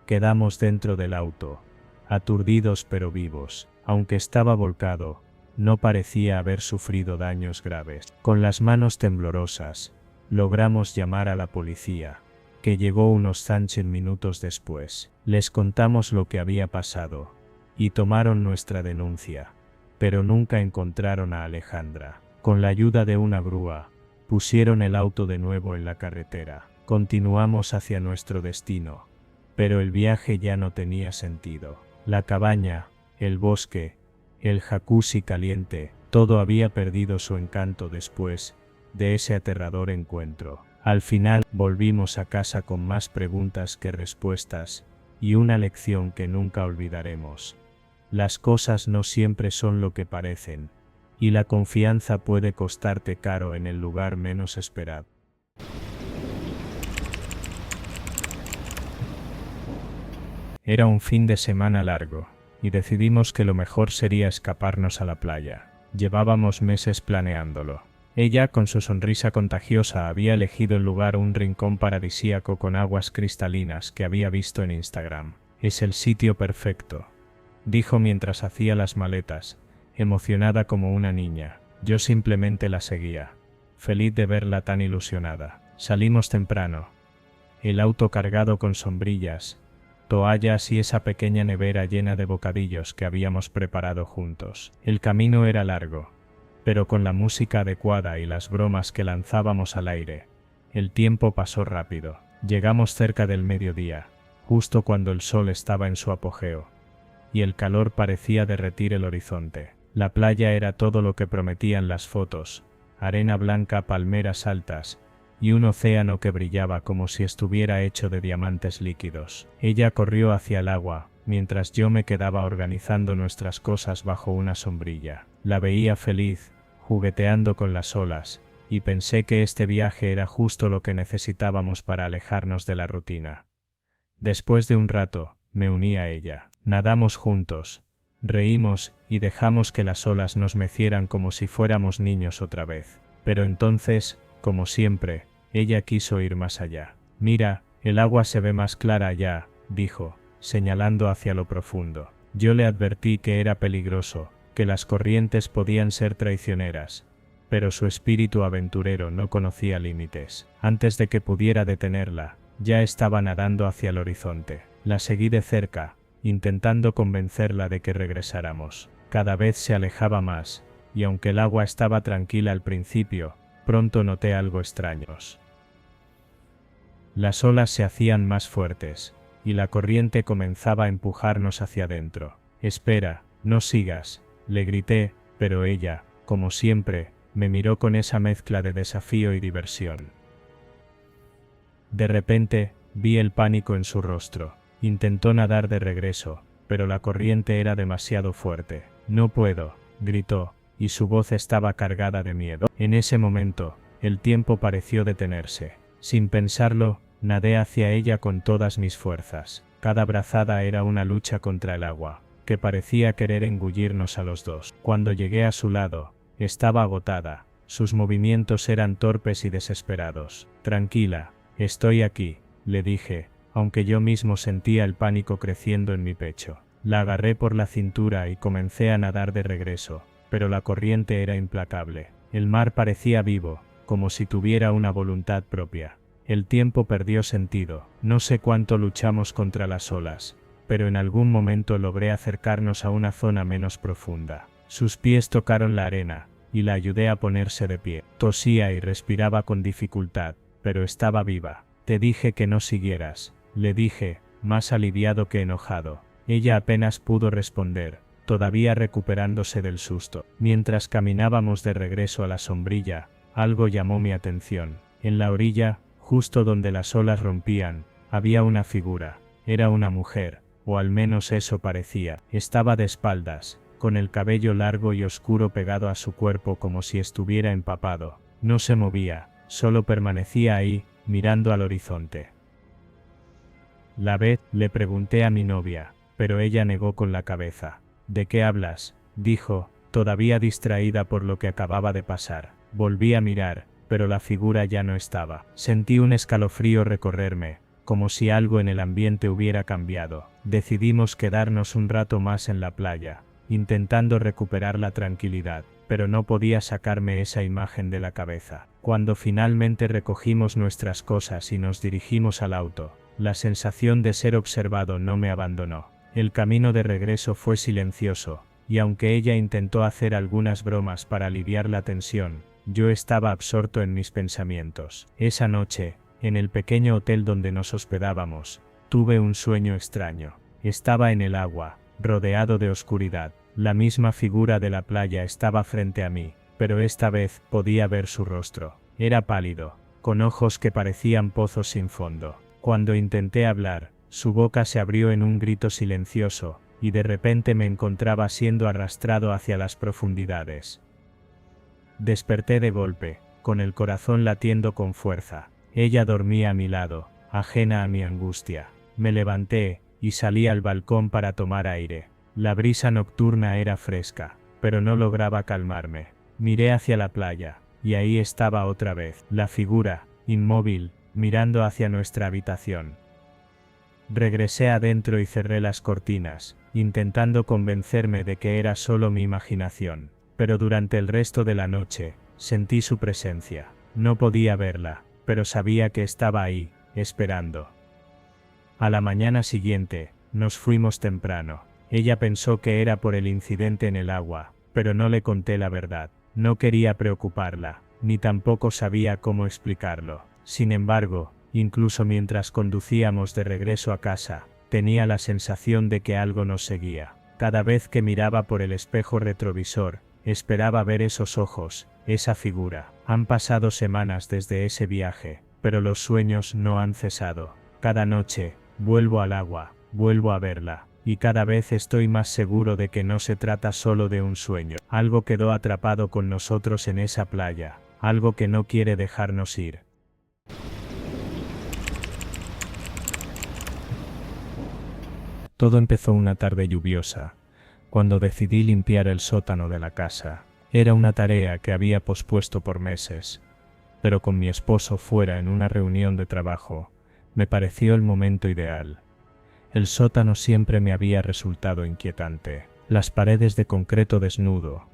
Quedamos dentro del auto, aturdidos pero vivos. Aunque estaba volcado, no parecía haber sufrido daños graves. Con las manos temblorosas, logramos llamar a la policía, que llegó unos 5 minutos después. Les contamos lo que había pasado, y tomaron nuestra denuncia, pero nunca encontraron a Alejandra. Con la ayuda de una grúa, pusieron el auto de nuevo en la carretera. Continuamos hacia nuestro destino, pero el viaje ya no tenía sentido. La cabaña, el bosque, el jacuzzi caliente, todo había perdido su encanto después de ese aterrador encuentro. Al final, volvimos a casa con más preguntas que respuestas, y una lección que nunca olvidaremos. Las cosas no siempre son lo que parecen, y la confianza puede costarte caro en el lugar menos esperado. Era un fin de semana largo, y decidimos que lo mejor sería escaparnos a la playa. Llevábamos meses planeándolo. Ella, con su sonrisa contagiosa, había elegido el lugar, un rincón paradisíaco con aguas cristalinas que había visto en Instagram. Es el sitio perfecto, dijo mientras hacía las maletas, emocionada como una niña. Yo simplemente la seguía, feliz de verla tan ilusionada. Salimos temprano. El auto cargado con sombrillas, toallas y esa pequeña nevera llena de bocadillos que habíamos preparado juntos. El camino era largo, pero con la música adecuada y las bromas que lanzábamos al aire, el tiempo pasó rápido. Llegamos cerca del mediodía, justo cuando el sol estaba en su apogeo, y el calor parecía derretir el horizonte. La playa era todo lo que prometían las fotos: arena blanca, palmeras altas, y un océano que brillaba como si estuviera hecho de diamantes líquidos. Ella corrió hacia el agua, mientras yo me quedaba organizando nuestras cosas bajo una sombrilla. La veía feliz, jugueteando con las olas, y pensé que este viaje era justo lo que necesitábamos para alejarnos de la rutina. Después de un rato, me uní a ella. Nadamos juntos, reímos y dejamos que las olas nos mecieran como si fuéramos niños otra vez. Pero entonces, como siempre, ella quiso ir más allá. Mira, el agua se ve más clara allá, dijo, señalando hacia lo profundo. Yo le advertí que era peligroso, que las corrientes podían ser traicioneras, pero su espíritu aventurero no conocía límites. Antes de que pudiera detenerla, ya estaba nadando hacia el horizonte. La seguí de cerca, intentando convencerla de que regresáramos. Cada vez se alejaba más, y aunque el agua estaba tranquila al principio, pronto noté algo extraños. Las olas se hacían más fuertes, y la corriente comenzaba a empujarnos hacia adentro. Espera, no sigas, le grité, pero ella, como siempre, me miró con esa mezcla de desafío y diversión. De repente, vi el pánico en su rostro. Intentó nadar de regreso, pero la corriente era demasiado fuerte. No puedo, gritó, y su voz estaba cargada de miedo. En ese momento, el tiempo pareció detenerse. Sin pensarlo, nadé hacia ella con todas mis fuerzas. Cada brazada era una lucha contra el agua, que parecía querer engullirnos a los dos. Cuando llegué a su lado, estaba agotada. Sus movimientos eran torpes y desesperados. Tranquila, estoy aquí, le dije, aunque yo mismo sentía el pánico creciendo en mi pecho. La agarré por la cintura y comencé a nadar de regreso, pero la corriente era implacable. El mar parecía vivo, como si tuviera una voluntad propia. El tiempo perdió sentido. No sé cuánto luchamos contra las olas, pero en algún momento logré acercarnos a una zona menos profunda. Sus pies tocaron la arena, y la ayudé a ponerse de pie. Tosía y respiraba con dificultad, pero estaba viva. Te dije que no siguieras, le dije, más aliviado que enojado. Ella apenas pudo responder, todavía recuperándose del susto. Mientras caminábamos de regreso a la sombrilla, algo llamó mi atención. En la orilla, justo donde las olas rompían, había una figura. Era una mujer, o al menos eso parecía. Estaba de espaldas, con el cabello largo y oscuro pegado a su cuerpo como si estuviera empapado. No se movía, solo permanecía ahí, mirando al horizonte. ¿La ves?, le pregunté a mi novia, pero ella negó con la cabeza. ¿De qué hablas?, dijo, todavía distraída por lo que acababa de pasar. Volví a mirar, pero la figura ya no estaba. Sentí un escalofrío recorrerme, como si algo en el ambiente hubiera cambiado. Decidimos quedarnos un rato más en la playa, intentando recuperar la tranquilidad, pero no podía sacarme esa imagen de la cabeza. Cuando finalmente recogimos nuestras cosas y nos dirigimos al auto, la sensación de ser observado no me abandonó. El camino de regreso fue silencioso, y aunque ella intentó hacer algunas bromas para aliviar la tensión, yo estaba absorto en mis pensamientos. Esa noche, en el pequeño hotel donde nos hospedábamos, tuve un sueño extraño. Estaba en el agua, rodeado de oscuridad. La misma figura de la playa estaba frente a mí, pero esta vez podía ver su rostro. Era pálido, con ojos que parecían pozos sin fondo. Cuando intenté hablar, su boca se abrió en un grito silencioso, y de repente me encontraba siendo arrastrado hacia las profundidades. Desperté de golpe, con el corazón latiendo con fuerza. Ella dormía a mi lado, ajena a mi angustia. Me levanté, y salí al balcón para tomar aire. La brisa nocturna era fresca, pero no lograba calmarme. Miré hacia la playa, y ahí estaba otra vez, la figura, inmóvil, mirando hacia nuestra habitación. Regresé adentro y cerré las cortinas, intentando convencerme de que era solo mi imaginación. Pero durante el resto de la noche, sentí su presencia. No podía verla, pero sabía que estaba ahí, esperando. A la mañana siguiente, nos fuimos temprano. Ella pensó que era por el incidente en el agua, pero no le conté la verdad. No quería preocuparla, ni tampoco sabía cómo explicarlo. Sin embargo, incluso mientras conducíamos de regreso a casa, tenía la sensación de que algo nos seguía. Cada vez que miraba por el espejo retrovisor, esperaba ver esos ojos, esa figura. Han pasado semanas desde ese viaje, pero los sueños no han cesado. Cada noche, vuelvo al agua, vuelvo a verla, y cada vez estoy más seguro de que no se trata solo de un sueño. Algo quedó atrapado con nosotros en esa playa, algo que no quiere dejarnos ir. Todo empezó una tarde lluviosa, cuando decidí limpiar el sótano de la casa. Era una tarea que había pospuesto por meses, pero con mi esposo fuera en una reunión de trabajo, me pareció el momento ideal. El sótano siempre me había resultado inquietante. Las paredes de concreto desnudo,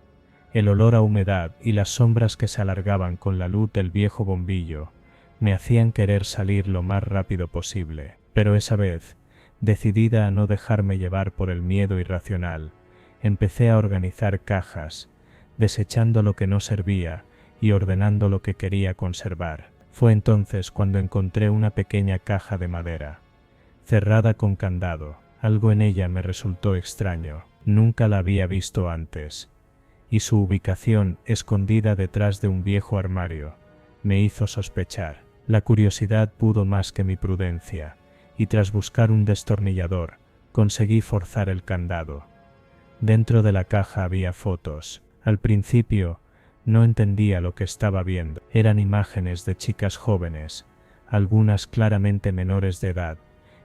el olor a humedad y las sombras que se alargaban con la luz del viejo bombillo, me hacían querer salir lo más rápido posible. Pero esa vez, decidida a no dejarme llevar por el miedo irracional, empecé a organizar cajas, desechando lo que no servía y ordenando lo que quería conservar. Fue entonces cuando encontré una pequeña caja de madera, cerrada con candado. Algo en ella me resultó extraño, nunca la había visto antes, y su ubicación, escondida detrás de un viejo armario, me hizo sospechar. La curiosidad pudo más que mi prudencia, y tras buscar un destornillador, conseguí forzar el candado. Dentro de la caja había fotos. Al principio, no entendía lo que estaba viendo. Eran imágenes de chicas jóvenes, algunas claramente menores de edad,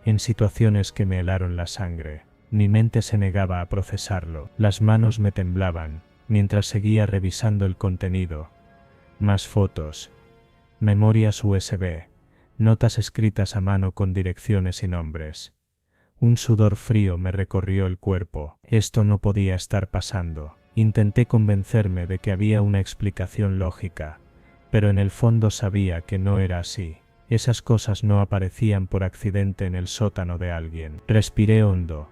en situaciones que me helaron la sangre. Mi mente se negaba a procesarlo. Las manos me temblaban, mientras seguía revisando el contenido. Más fotos, memorias USB, notas escritas a mano con direcciones y nombres. Un sudor frío me recorrió el cuerpo. Esto no podía estar pasando. Intenté convencerme de que había una explicación lógica, pero en el fondo sabía que no era así. Esas cosas no aparecían por accidente en el sótano de alguien. Respiré hondo,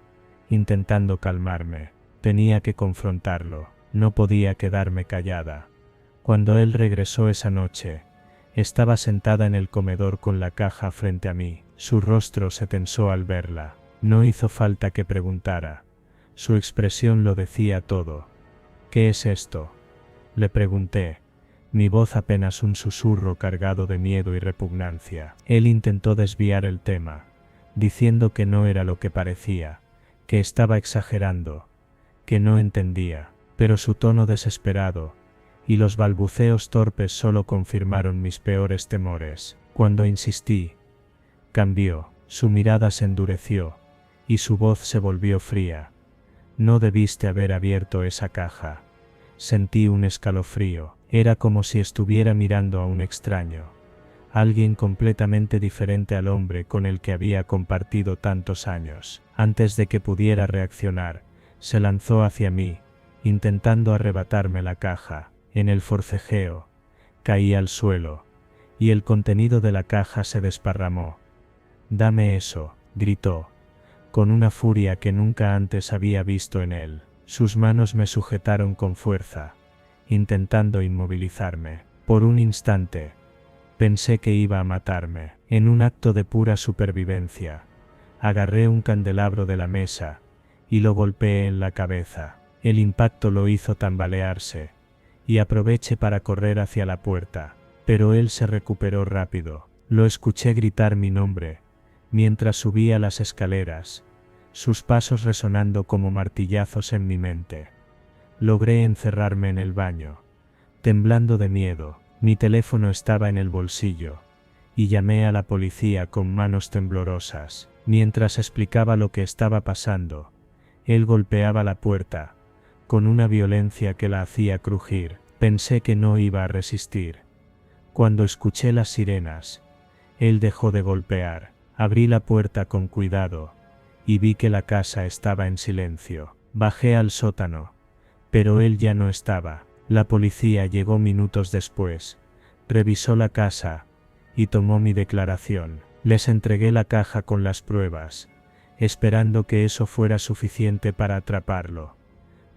intentando calmarme. Tenía que confrontarlo. No podía quedarme callada. Cuando él regresó esa noche, estaba sentada en el comedor con la caja frente a mí. Su rostro se tensó al verla. No hizo falta que preguntara. Su expresión lo decía todo. ¿Qué es esto?, le pregunté, mi voz apenas un susurro cargado de miedo y repugnancia. Él intentó desviar el tema, diciendo que no era lo que parecía, que estaba exagerando, que no entendía, pero su tono desesperado y los balbuceos torpes solo confirmaron mis peores temores. Cuando insistí, cambió, su mirada se endureció, y su voz se volvió fría. No debiste haber abierto esa caja. Sentí un escalofrío. Era como si estuviera mirando a un extraño, alguien completamente diferente al hombre con el que había compartido tantos años. Antes de que pudiera reaccionar, se lanzó hacia mí, intentando arrebatarme la caja. En el forcejeo, caí al suelo, y el contenido de la caja se desparramó. «Dame eso», gritó, con una furia que nunca antes había visto en él. Sus manos me sujetaron con fuerza, intentando inmovilizarme. Por un instante, pensé que iba a matarme. En un acto de pura supervivencia, agarré un candelabro de la mesa y lo golpeé en la cabeza. El impacto lo hizo tambalearse, y aproveché para correr hacia la puerta, pero él se recuperó rápido. Lo escuché gritar mi nombre, mientras subía las escaleras, sus pasos resonando como martillazos en mi mente. Logré encerrarme en el baño, temblando de miedo. Mi teléfono estaba en el bolsillo, y llamé a la policía con manos temblorosas. Mientras explicaba lo que estaba pasando, Él golpeaba la puerta, con una violencia que la hacía crujir. Pensé que no iba a resistir. Cuando escuché las sirenas, él dejó de golpear. Abrí la puerta con cuidado, y vi que la casa estaba en silencio. Bajé al sótano, pero él ya no estaba. La policía llegó minutos después, revisó la casa, y tomó mi declaración. Les entregué la caja con las pruebas, esperando que eso fuera suficiente para atraparlo.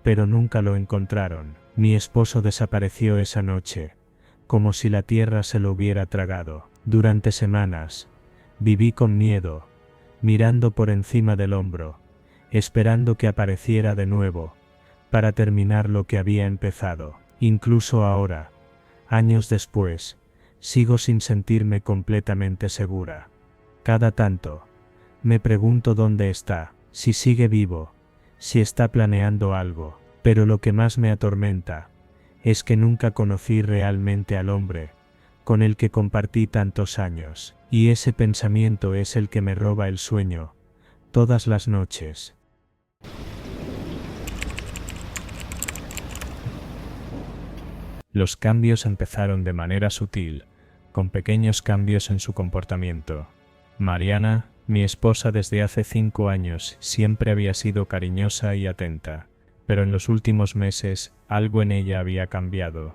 Pero nunca lo encontraron. Mi esposo desapareció esa noche, como si la tierra se lo hubiera tragado. Durante semanas, viví con miedo, mirando por encima del hombro, esperando que apareciera de nuevo, para terminar lo que había empezado. Incluso ahora, años después, sigo sin sentirme completamente segura. Cada tanto, me pregunto dónde está, si sigue vivo, si está planeando algo, pero lo que más me atormenta es que nunca conocí realmente al hombre con el que compartí tantos años, y ese pensamiento es el que me roba el sueño todas las noches. Los cambios empezaron de manera sutil, con pequeños cambios en su comportamiento. Mariana, mi esposa desde hace 5 años, siempre había sido cariñosa y atenta, pero en los últimos meses algo en ella había cambiado.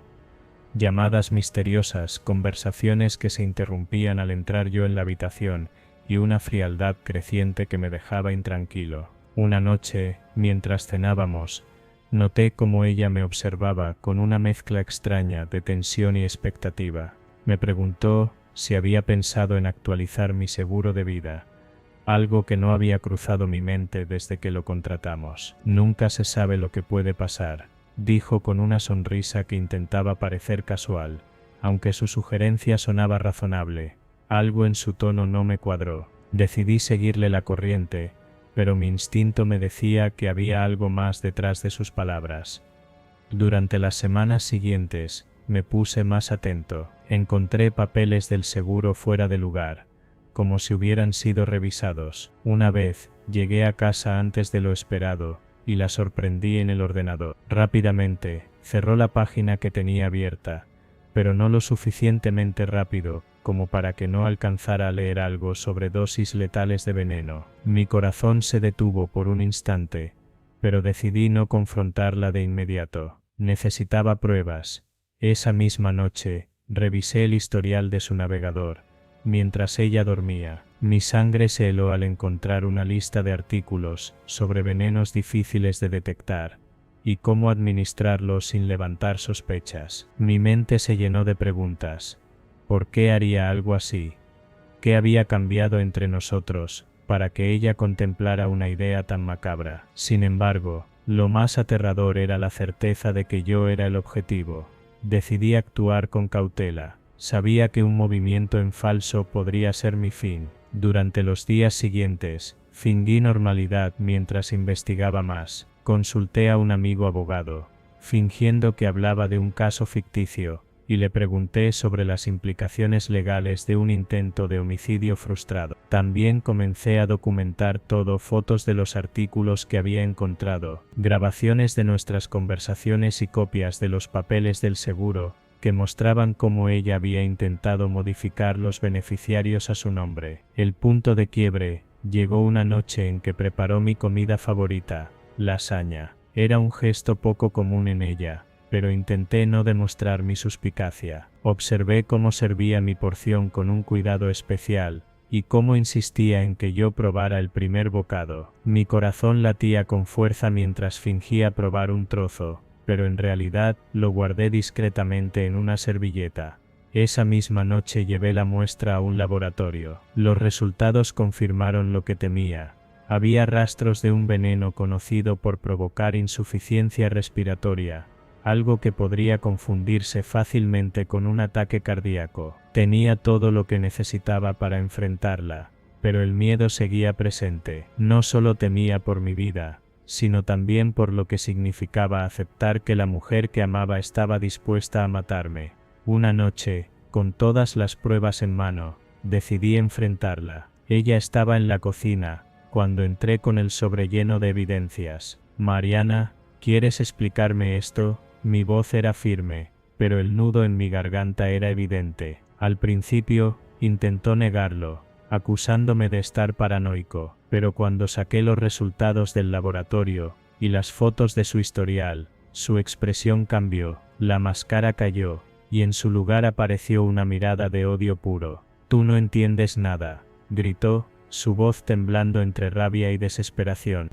Llamadas misteriosas, conversaciones que se interrumpían al entrar yo en la habitación y una frialdad creciente que me dejaba intranquilo. Una noche, mientras cenábamos, noté cómo ella me observaba con una mezcla extraña de tensión y expectativa. Me preguntó si había pensado en actualizar mi seguro de vida, algo que no había cruzado mi mente desde que lo contratamos. Nunca se sabe lo que puede pasar, dijo con una sonrisa que intentaba parecer casual, aunque su sugerencia sonaba razonable. Algo en su tono no me cuadró. Decidí seguirle la corriente, pero mi instinto me decía que había algo más detrás de sus palabras. Durante las semanas siguientes, me puse más atento. Encontré papeles del seguro fuera de lugar, como si hubieran sido revisados. Una vez, llegué a casa antes de lo esperado, y la sorprendí en el ordenador. Rápidamente, cerró la página que tenía abierta, pero no lo suficientemente rápido como para que no alcanzara a leer algo sobre dosis letales de veneno. Mi corazón se detuvo por un instante, pero decidí no confrontarla de inmediato. Necesitaba pruebas. Esa misma noche, revisé el historial de su navegador. Mientras ella dormía, mi sangre se heló al encontrar una lista de artículos sobre venenos difíciles de detectar y cómo administrarlos sin levantar sospechas. Mi mente se llenó de preguntas. ¿Por qué haría algo así? ¿Qué había cambiado entre nosotros para que ella contemplara una idea tan macabra? Sin embargo, lo más aterrador era la certeza de que yo era el objetivo. Decidí actuar con cautela. Sabía que un movimiento en falso podría ser mi fin. Durante los días siguientes, fingí normalidad mientras investigaba más. Consulté a un amigo abogado, fingiendo que hablaba de un caso ficticio, y le pregunté sobre las implicaciones legales de un intento de homicidio frustrado. También comencé a documentar todo: fotos de los artículos que había encontrado, grabaciones de nuestras conversaciones y copias de los papeles del seguro, que mostraban cómo ella había intentado modificar los beneficiarios a su nombre. El punto de quiebre llegó una noche en que preparó mi comida favorita, lasaña. Era un gesto poco común en ella, pero intenté no demostrar mi suspicacia. Observé cómo servía mi porción con un cuidado especial, y cómo insistía en que yo probara el primer bocado. Mi corazón latía con fuerza mientras fingía probar un trozo, pero en realidad lo guardé discretamente en una servilleta. Esa misma noche llevé la muestra a un laboratorio. Los resultados confirmaron lo que temía. Había rastros de un veneno conocido por provocar insuficiencia respiratoria, algo que podría confundirse fácilmente con un ataque cardíaco. Tenía todo lo que necesitaba para enfrentarla, pero el miedo seguía presente. No solo temía por mi vida, sino también por lo que significaba aceptar que la mujer que amaba estaba dispuesta a matarme. Una noche, con todas las pruebas en mano, decidí enfrentarla. Ella estaba en la cocina, cuando entré con el sobre lleno de evidencias. Mariana, ¿quieres explicarme esto? Mi voz era firme, pero el nudo en mi garganta era evidente. Al principio, intentó negarlo, acusándome de estar paranoico, pero cuando saqué los resultados del laboratorio y las fotos de su historial, su expresión cambió, la máscara cayó, y en su lugar apareció una mirada de odio puro. «Tú no entiendes nada», gritó, su voz temblando entre rabia y desesperación.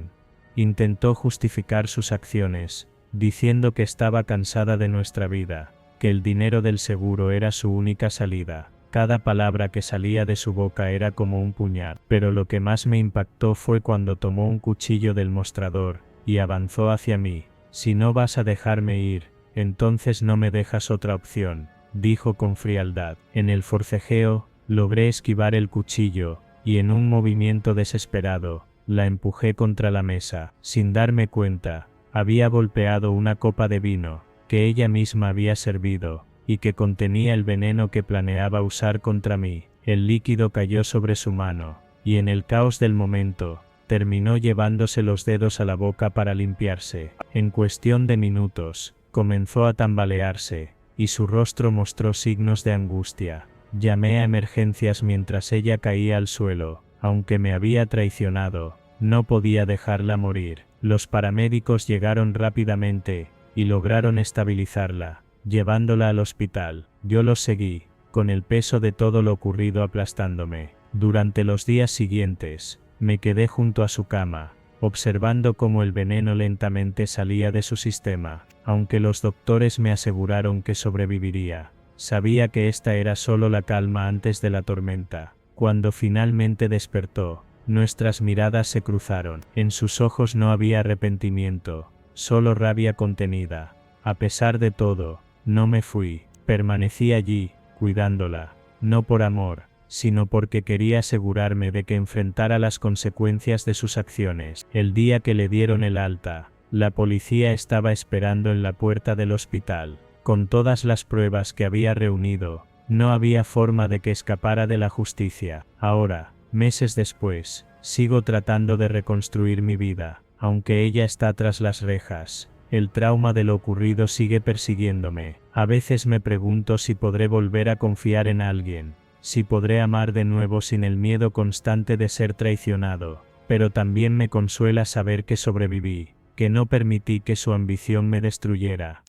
Intentó justificar sus acciones, diciendo que estaba cansada de nuestra vida, que el dinero del seguro era su única salida. Cada palabra que salía de su boca era como un puñal, pero lo que más me impactó fue cuando tomó un cuchillo del mostrador y avanzó hacia mí. «Si no vas a dejarme ir, entonces no me dejas otra opción», dijo con frialdad. En el forcejeo, logré esquivar el cuchillo, y en un movimiento desesperado, la empujé contra la mesa. Sin darme cuenta, había golpeado una copa de vino, que ella misma había servido, y que contenía el veneno que planeaba usar contra mí. El líquido cayó sobre su mano, y en el caos del momento, terminó llevándose los dedos a la boca para limpiarse. En cuestión de minutos, comenzó a tambalearse, y su rostro mostró signos de angustia. Llamé a emergencias mientras ella caía al suelo. Aunque me había traicionado, no podía dejarla morir. Los paramédicos llegaron rápidamente, y lograron estabilizarla, llevándola al hospital. Yo los seguí, con el peso de todo lo ocurrido aplastándome. Durante los días siguientes, me quedé junto a su cama, observando cómo el veneno lentamente salía de su sistema. Aunque los doctores me aseguraron que sobreviviría, sabía que esta era solo la calma antes de la tormenta. Cuando finalmente despertó, nuestras miradas se cruzaron. En sus ojos no había arrepentimiento, solo rabia contenida. A pesar de todo, no me fui. Permanecí allí, cuidándola, no por amor, sino porque quería asegurarme de que enfrentara las consecuencias de sus acciones. El día que le dieron el alta, la policía estaba esperando en la puerta del hospital. Con todas las pruebas que había reunido, no había forma de que escapara de la justicia. Ahora, meses después, sigo tratando de reconstruir mi vida. Aunque ella está tras las rejas, el trauma de lo ocurrido sigue persiguiéndome. A veces me pregunto si podré volver a confiar en alguien, si podré amar de nuevo sin el miedo constante de ser traicionado. Pero también me consuela saber que sobreviví, que no permití que su ambición me destruyera.